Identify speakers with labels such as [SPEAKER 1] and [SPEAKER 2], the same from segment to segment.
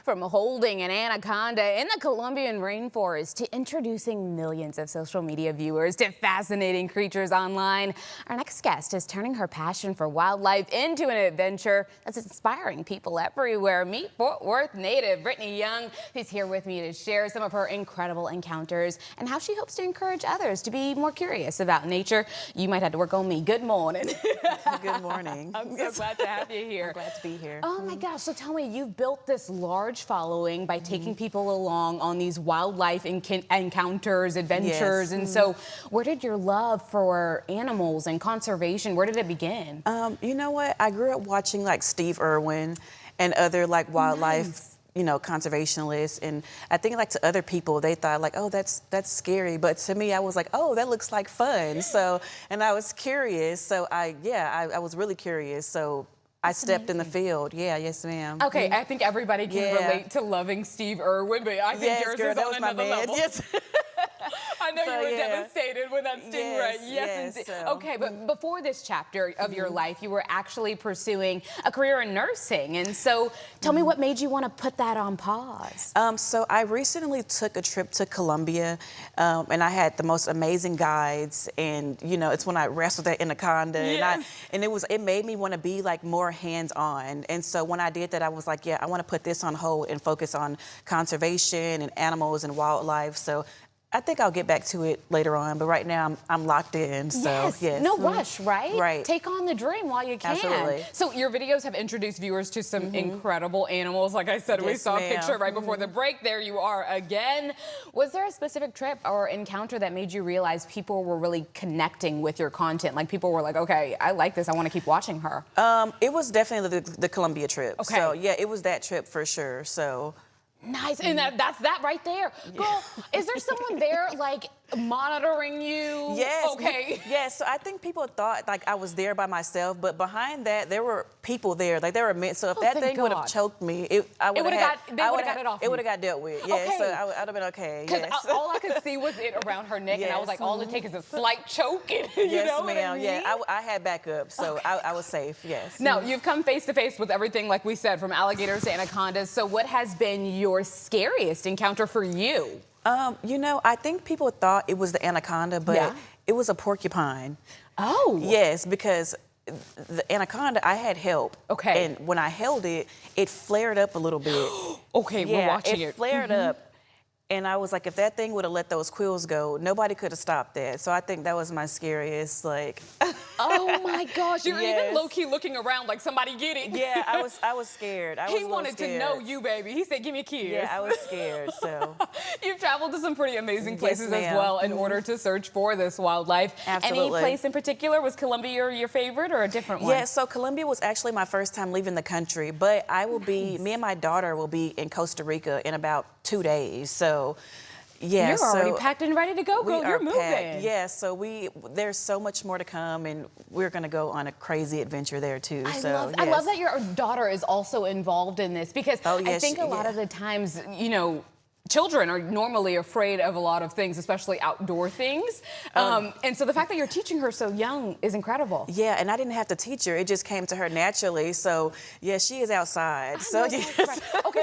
[SPEAKER 1] From holding an anaconda in the Colombian rainforest to introducing millions of social media viewers to fascinating creatures online, our next guest is turning her passion for wildlife into an adventure that's inspiring people everywhere. Meet Fort Worth native Brittney Young, who's here with me to share some of her incredible encounters and how she hopes to encourage others to be more curious about nature. You might have to work on me. Good morning.
[SPEAKER 2] Good morning.
[SPEAKER 1] I'm so glad to have you here.
[SPEAKER 2] I'm glad to be here.
[SPEAKER 1] Oh my gosh, so tell me, you've built this large following by taking people along on these wildlife encounters, adventures, and so where did your love for animals and conservation, where did it begin?
[SPEAKER 2] You know what? I grew up watching like Steve Irwin and other like wildlife conservationists, and I think like to other people they thought like, oh, that's scary, but to me I was like, oh, that looks like fun. So, and I was curious, so I was really curious, so I stepped in the field. Yes ma'am.
[SPEAKER 1] Okay, I think everybody can relate to loving Steve Irwin, but I think yours
[SPEAKER 2] girl,
[SPEAKER 1] is
[SPEAKER 2] that
[SPEAKER 1] on
[SPEAKER 2] was my
[SPEAKER 1] another
[SPEAKER 2] man.
[SPEAKER 1] level.
[SPEAKER 2] Yes.
[SPEAKER 1] I know you were devastated with that stingray.
[SPEAKER 2] Yes,
[SPEAKER 1] indeed.
[SPEAKER 2] so.
[SPEAKER 1] Okay, but before this chapter of your life, you were actually pursuing a career in nursing. And so tell me what made you want to put that on pause?
[SPEAKER 2] So I recently took a trip to Colombia, and I had the most amazing guides. And it's when I wrestled that anaconda, and it made me want to be like more hands-on. And so when I did that, I was like, I want to put this on hold and focus on conservation and animals and wildlife. So I think I'll get back to it later on, but right now I'm locked in. So yes.
[SPEAKER 1] No rush, right?
[SPEAKER 2] Right.
[SPEAKER 1] Take on the dream while you can.
[SPEAKER 2] Absolutely.
[SPEAKER 1] So your videos have introduced viewers to some incredible animals. Like I said, we saw a picture right before the break. There you are again. Was there a specific trip or encounter that made you realize people were really connecting with your content? Like people were like, okay, I like this. I want to keep watching her.
[SPEAKER 2] It was definitely the Colombia trip.
[SPEAKER 1] Okay.
[SPEAKER 2] So yeah, it was that trip for sure. So.
[SPEAKER 1] Nice, and that's that right there. Girl, is there someone there like monitoring you?
[SPEAKER 2] Yes.
[SPEAKER 1] Okay.
[SPEAKER 2] Yes, so I think people thought like I was there by myself, but behind that there were people there, like there were men. So if that thing would have choked me, I would have got it off. It would have got dealt with. Yeah, so I'd have been okay.
[SPEAKER 1] Because all I could see was it around her neck, and I was like, all it takes is a slight choke, and you know what I mean?
[SPEAKER 2] Yeah, I had backup, so I was safe. Yes.
[SPEAKER 1] Now you've come face to face with everything, like we said, from alligators to anacondas. So what has been your scariest encounter for you?
[SPEAKER 2] I think people thought it was the anaconda, but it was a porcupine.
[SPEAKER 1] Oh.
[SPEAKER 2] Yes, because the anaconda, I had help.
[SPEAKER 1] Okay.
[SPEAKER 2] And when I held it, it flared up a little bit.
[SPEAKER 1] Okay, we're watching it.
[SPEAKER 2] It flared up. And I was like, if that thing would have let those quills go, nobody could have stopped that. So I think that was my scariest, like.
[SPEAKER 1] Oh my gosh, you're even low-key looking around like somebody get it.
[SPEAKER 2] Yeah, I was scared.
[SPEAKER 1] He wanted to know you, baby. He said, give me a kiss.
[SPEAKER 2] Yeah, I was scared, so.
[SPEAKER 1] You've traveled to some pretty amazing places as well in order to search for this wildlife.
[SPEAKER 2] Absolutely.
[SPEAKER 1] Any place in particular? Was Colombia your favorite or a different one?
[SPEAKER 2] Yeah, so Colombia was actually my first time leaving the country, but I will be, me and my daughter will be in Costa Rica in about 2 days, so. Yeah,
[SPEAKER 1] you're already packed and ready to go, girl. You're moving.
[SPEAKER 2] Yeah, so there's so much more to come, and we're gonna go on a crazy adventure there too.
[SPEAKER 1] I love that your daughter is also involved in this, because I think a lot of the times, children are normally afraid of a lot of things, especially outdoor things. And so the fact that you're teaching her so young is incredible.
[SPEAKER 2] Yeah, and I didn't have to teach her. It just came to her naturally. So, yeah, she is outside. Okay,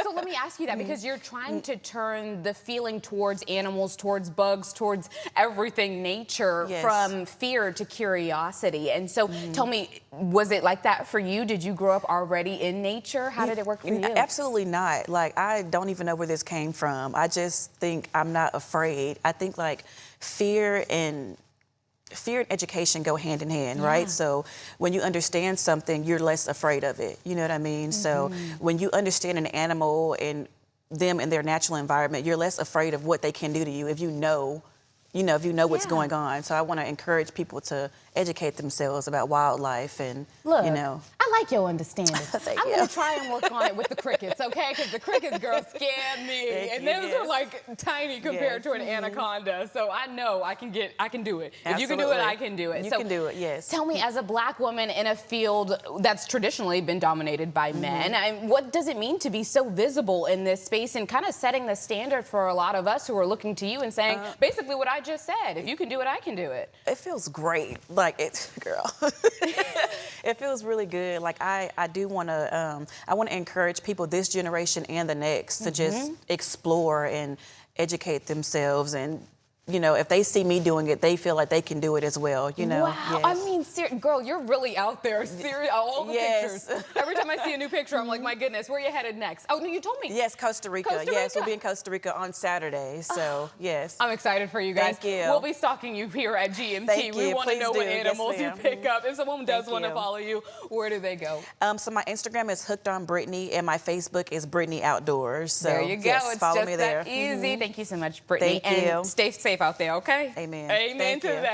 [SPEAKER 1] so let me ask you that, because you're trying to turn the feeling towards animals, towards bugs, towards everything nature from fear to curiosity. And so tell me, was it like that for you? Did you grow up already in nature? How did it work for you?
[SPEAKER 2] Absolutely not. Like, I don't even know where this came from. I just think I'm not afraid. I think like fear and education go hand in hand, right? So when you understand something, you're less afraid of it. You know what I mean? So when you understand an animal and them in their natural environment, you're less afraid of what they can do to you if you know what's going on. So I want to encourage people to educate themselves about wildlife and,
[SPEAKER 1] Look, I like your understanding. I'm going to try and work on it with the crickets, okay? Because the crickets, girl, scared me. And those are like tiny compared to an anaconda. So I know I can do it.
[SPEAKER 2] Absolutely.
[SPEAKER 1] If you can do it, I can do it.
[SPEAKER 2] You can do it, yes.
[SPEAKER 1] Tell me, as a black woman in a field that's traditionally been dominated by men, what does it mean to be so visible in this space and kind of setting the standard for a lot of us who are looking to you and saying, basically what I just said, if you can do it, I can do it.
[SPEAKER 2] It feels great. Like, girl. It feels really good. good. Like I do want to, I want to encourage people, this generation and the next, to just explore and educate themselves. And you know, if they see me doing it, they feel like they can do it as well, you know?
[SPEAKER 1] Wow. I mean, girl, you're really out there. All the pictures. Every time I see a new picture, I'm like, my goodness, where are you headed next? Oh, no, you told me.
[SPEAKER 2] Yes, Costa Rica. Yes, we'll be in Costa Rica on Saturday. So, yes.
[SPEAKER 1] I'm excited for you guys.
[SPEAKER 2] Thank you.
[SPEAKER 1] We'll be stalking you here at GMT.
[SPEAKER 2] Thank
[SPEAKER 1] We
[SPEAKER 2] you.
[SPEAKER 1] want to
[SPEAKER 2] Please
[SPEAKER 1] know
[SPEAKER 2] do.
[SPEAKER 1] what
[SPEAKER 2] Yes,
[SPEAKER 1] animals you
[SPEAKER 2] ma'am.
[SPEAKER 1] pick up. If someone does
[SPEAKER 2] Thank
[SPEAKER 1] want to
[SPEAKER 2] you.
[SPEAKER 1] follow you, where do they go?
[SPEAKER 2] So my Instagram is Hooked on Brittney, and my Facebook is Brittney Outdoors. So
[SPEAKER 1] There you go.
[SPEAKER 2] yes,
[SPEAKER 1] It's
[SPEAKER 2] follow
[SPEAKER 1] just
[SPEAKER 2] me there.
[SPEAKER 1] that easy. Thank you so much, Brittney.
[SPEAKER 2] Thank you.
[SPEAKER 1] And stay safe out there, okay?
[SPEAKER 2] Amen.
[SPEAKER 1] Amen
[SPEAKER 2] Thank
[SPEAKER 1] to
[SPEAKER 2] you.
[SPEAKER 1] that.